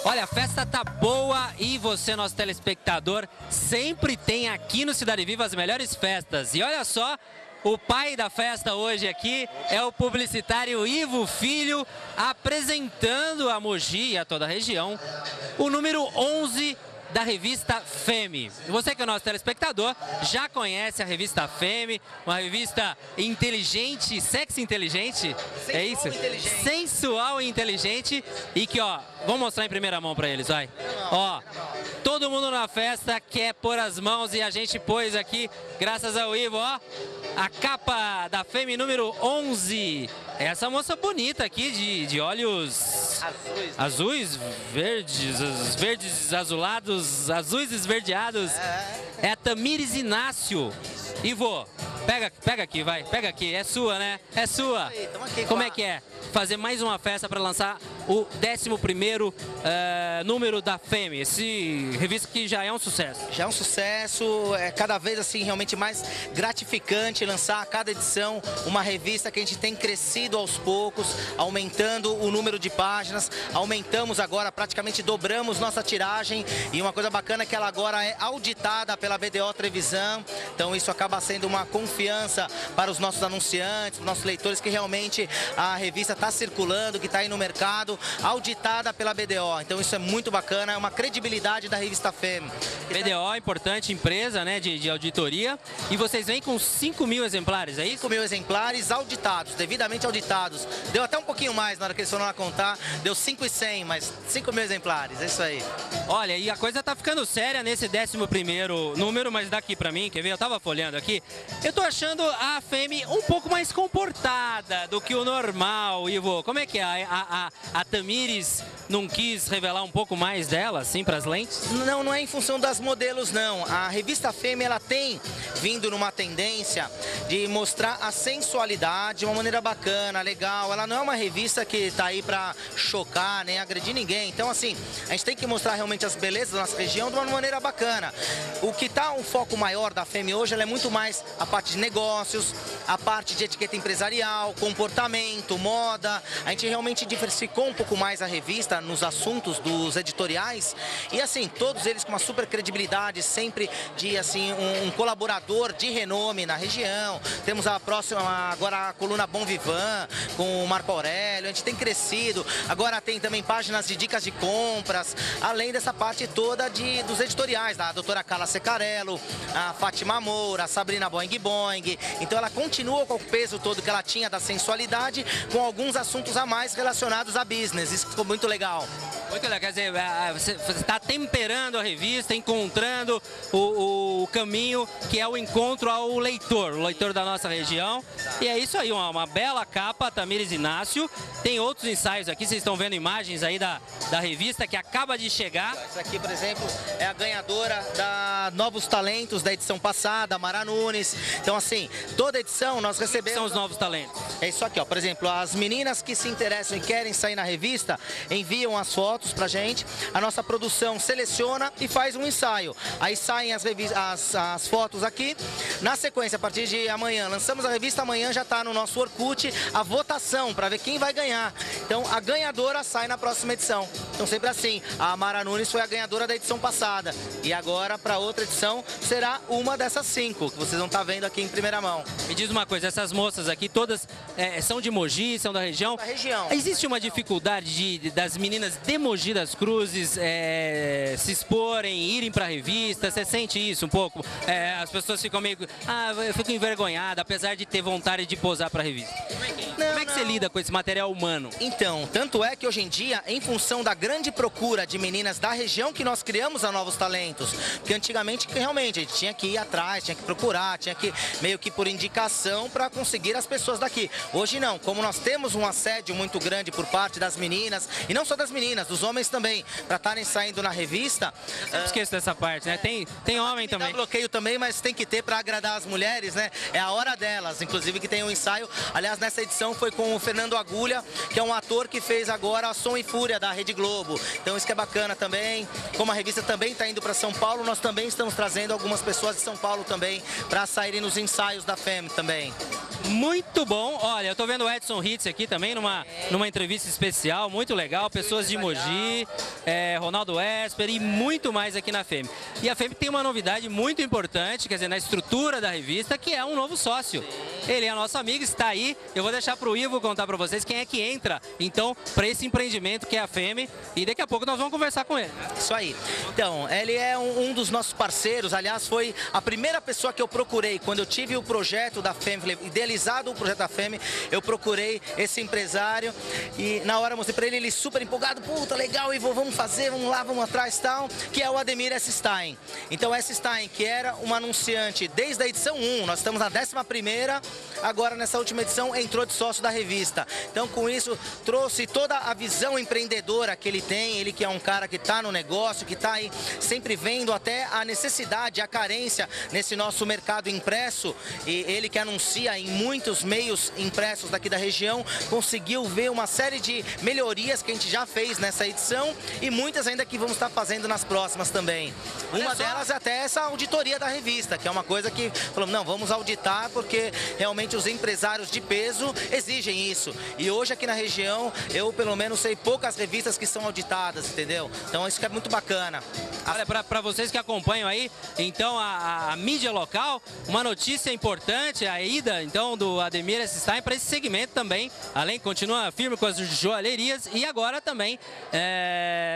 Olha, a festa tá boa e você, nosso telespectador, sempre tem aqui no Cidade Viva as melhores festas. E olha só, o pai da festa hoje aqui é o publicitário Ivo Filho, apresentando a Mogi e a toda a região o número 11 da revista Femme. Você que é o nosso telespectador já conhece a revista Femme, uma revista inteligente, sexy inteligente, é isso? Sensual e inteligente, e que, ó, vamos mostrar em primeira mão pra eles, vai. Ó, todo mundo na festa quer pôr as mãos e a gente pôs aqui, graças ao Ivo, ó, a capa da Femme número 11. Essa moça bonita aqui, de olhos azuis, verdes azulados, azuis esverdeados. É a Tamires Inácio. Ivo, pega aqui, vai, pega aqui, é sua, né? É sua. Como é que é? Fazer mais uma festa para lançar o 11º número da Femme, esse revista que já é um sucesso. Já é um sucesso, é cada vez assim realmente mais gratificante lançar a cada edição uma revista que a gente tem crescido aos poucos, aumentando o número de páginas, aumentamos agora, praticamente dobramos nossa tiragem, e uma coisa bacana é que ela agora é auditada pela BDO Trevisan, então isso acaba sendo uma confiança para os nossos anunciantes, para os nossos leitores, que realmente a revista está circulando, que está aí no mercado, auditada pela BDO. Então isso é muito bacana, é uma credibilidade da revista Femme. BDO, importante empresa, né, de auditoria, e vocês vêm com 5.000 exemplares, é isso? 5.000 exemplares auditados, devidamente auditados. Deu até um pouquinho mais na hora que eles foram lá contar, deu 5.100, mas 5.000 exemplares, é isso aí. Olha, e a coisa tá ficando séria nesse 11º número, mas daqui pra mim, quer ver? Eu tava folheando aqui, eu tô achando a Femme um pouco mais comportada do que o normal, Ivo. Como é que é? A Tamires não quis revelar um pouco mais dela, assim, pras lentes? Não é em função das modelos, não. A revista Femme, ela tem vindo numa tendência de mostrar a sensualidade de uma maneira bacana, legal. Ela não é uma revista que tá aí pra chocar, nem agredir ninguém. Então, assim, a gente tem que mostrar realmente as belezas da nossa região de uma maneira bacana. O que tá um foco maior da Femme hoje, ela é muito mais a parte de negócios, a parte de etiqueta empresarial, comportamento, moda. A gente realmente diversificou um pouco mais a revista nos assuntos dos editoriais, e assim, todos eles com uma super credibilidade, sempre de assim, um colaborador de renome na região. Temos a próxima, agora a coluna Bom Vivan, com o Marco Aurélio, a gente tem crescido, agora tem também páginas de dicas de compras, além dessa parte toda dos editoriais, da doutora Carla Secarello, a Fátima Moura, a Sabrina Boing Boing. Então ela continua com o peso todo que ela tinha da sensualidade, com alguns assuntos a mais relacionados a business. Isso ficou muito legal. Muito legal, quer dizer, você está temperando a revista, encontrando o caminho que é o encontro ao leitor, o leitor da nossa região. E é isso aí, uma bela capa, Tamires Inácio. Tem outros ensaios aqui, vocês estão vendo imagens aí da revista que acaba de chegar. Essa aqui, por exemplo, é a ganhadora da Novos Talentos da edição passada, Mara Nunes. Então, assim, toda edição nós recebemos... São os novos talentos. É isso aqui, ó. Por exemplo, as meninas que se interessam e querem sair na revista, enviam as fotos pra gente, a nossa produção seleciona e faz um ensaio. Aí saem as fotos aqui. Na sequência, a partir de amanhã, lançamos a revista, amanhã já tá no nosso Orkut a votação para ver quem vai ganhar. Então, a ganhadora sai na próxima edição. Então, sempre assim, a Mara Nunes foi a ganhadora da edição passada. E agora, para outra edição, será uma dessas 5, que vocês vão estar vendo aqui em primeira mão. Me diz uma coisa, essas moças aqui, todas são de Mogi, são da região? Da região. Existe uma dificuldade das meninas de Mogi das Cruzes se exporem, irem para a revista? Você sente isso um pouco? As pessoas ficam meio... eu fico envergonhada, apesar de ter vontade de posar para a revista. Como é que você lida com esse material humano? Então, tanto é que hoje em dia, em função da grande procura de meninas da região, que nós criamos a Novos Talentos. Porque antigamente, realmente, a gente tinha que ir atrás, tinha que procurar, tinha que meio que por indicação para conseguir as pessoas daqui. Hoje não, como nós temos um assédio muito grande por parte das meninas, e não só das meninas, dos homens também, para estarem saindo na revista. Eu esqueço dessa parte, né? Tem homem também. Dá bloqueio também, mas tem que ter para agradar as mulheres, né? É a hora delas, inclusive que tem um ensaio. Aliás, nessa edição foi com o Fernando Agulha, que é um ator que fez agora a Som e Fúria da Rede Globo. Então isso que é bacana também. Como a revista também está indo para São Paulo, nós também estamos trazendo algumas pessoas de São Paulo também para saírem nos ensaios da Femme também. Muito bom. Olha, eu tô vendo o Edson Hitz aqui também numa entrevista especial, muito legal. Pessoas de Mogi, Ronaldo Esper e muito mais aqui na FEME. E a FEME tem uma novidade muito importante, quer dizer, na estrutura da revista, que é um novo sócio. Ele é nosso amigo, está aí. Eu vou deixar para o Ivo contar para vocês quem é que entra, então, para esse empreendimento que é a FEME. E daqui a pouco nós vamos conversar com ele. Isso aí. Então, ele é um dos nossos parceiros. Aliás, foi a primeira pessoa que eu procurei quando eu tive o projeto da FEME, idealizado o projeto da FEME, eu procurei esse empresário e na hora eu mostrei para ele, ele super empolgado, puta, legal, Ivo, vamos fazer, vamos lá, vamos atrás, tal, que é o Ademir S. Stein. Então, S. Stein, que era um anunciante desde a edição 1, nós estamos na 11ª, agora nessa última edição entrou de sócio da revista. Então, com isso, trouxe toda a visão empreendedora que ele tem, ele que é um cara que está no negócio, que está aí sempre vendo até a necessidade, a carência nesse nosso mercado impresso, e ele que anuncia em muitos meios impressos daqui da região, conseguiu ver uma série de melhorias que a gente já fez nessa edição e muitas ainda que vamos estar fazendo nas próximas também. Uma delas é até essa auditoria da revista, que é uma coisa que falamos, não, vamos auditar porque realmente os empresários de peso exigem isso. E hoje aqui na região, eu pelo menos sei poucas revistas que são auditadas, entendeu? Então isso que é muito bacana. Olha, para vocês que acompanham aí, então a mídia local, uma notícia importante, a ida então do Ademir S. Stein para esse segmento também, além continua firme com as joalherias e agora também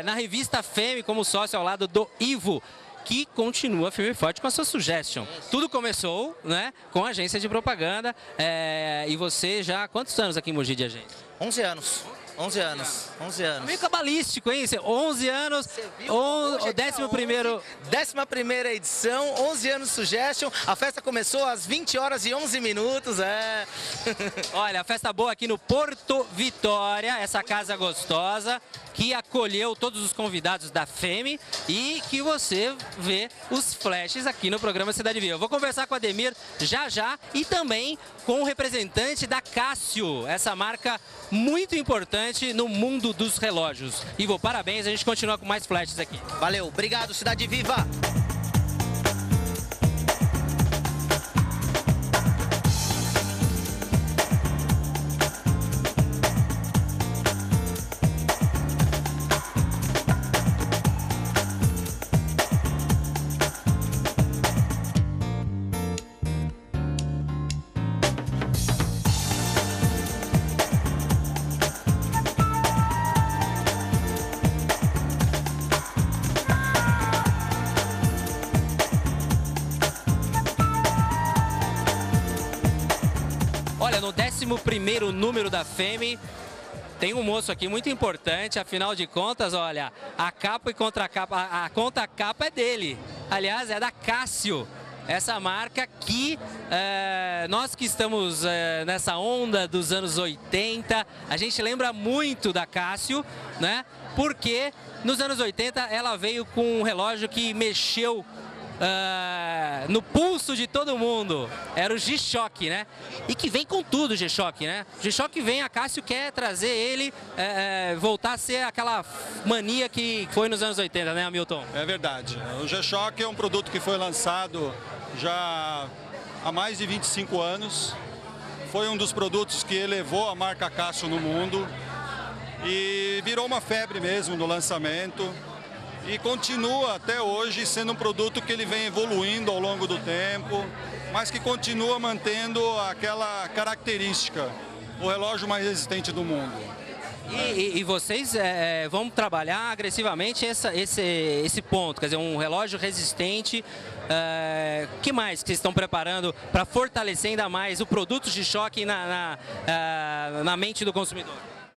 na revista FEME como sócio ao lado do Ivo, que continua firme e forte com a sua suggestion. Tudo começou, né, com a agência de propaganda e você já há quantos anos aqui em Mogi de agência? 11 anos. 11 anos. Meio cabalístico, hein? 11 anos, o 11ª edição, 11 anos Suggestion. A festa começou às 20h11, Olha, a festa boa aqui no Porto Vitória, essa casa gostosa, que acolheu todos os convidados da FEME e que você vê os flashes aqui no programa Cidade Viva. Eu vou conversar com a Ademir já e também com o representante da Cássio, essa marca muito importante no mundo dos relógios. Ivo, parabéns, a gente continua com mais flashes aqui. Valeu, obrigado Cidade Viva! Olha, no 11º número da FEME, tem um moço aqui muito importante, afinal de contas, olha, a capa e contracapa, a contracapa é dele. Aliás, é da Cássio, essa marca que nós que estamos nessa onda dos anos 80, a gente lembra muito da Cássio, né? Porque nos anos 80 ela veio com um relógio que mexeu no pulso de todo mundo, era o G-Shock, né? E que vem com tudo o G-Shock, né? O G-Shock vem, a Cássio quer trazer ele, voltar a ser aquela mania que foi nos anos 80, né, Hamilton? É verdade. O G-Shock é um produto que foi lançado já há mais de 25 anos. Foi um dos produtos que elevou a marca Cássio no mundo e virou uma febre mesmo no lançamento. E continua até hoje sendo um produto que ele vem evoluindo ao longo do tempo, mas que continua mantendo aquela característica, o relógio mais resistente do mundo. E vocês vão trabalhar agressivamente esse ponto, quer dizer, um relógio resistente. O que mais que vocês estão preparando para fortalecer ainda mais o produto G-Shock na mente do consumidor?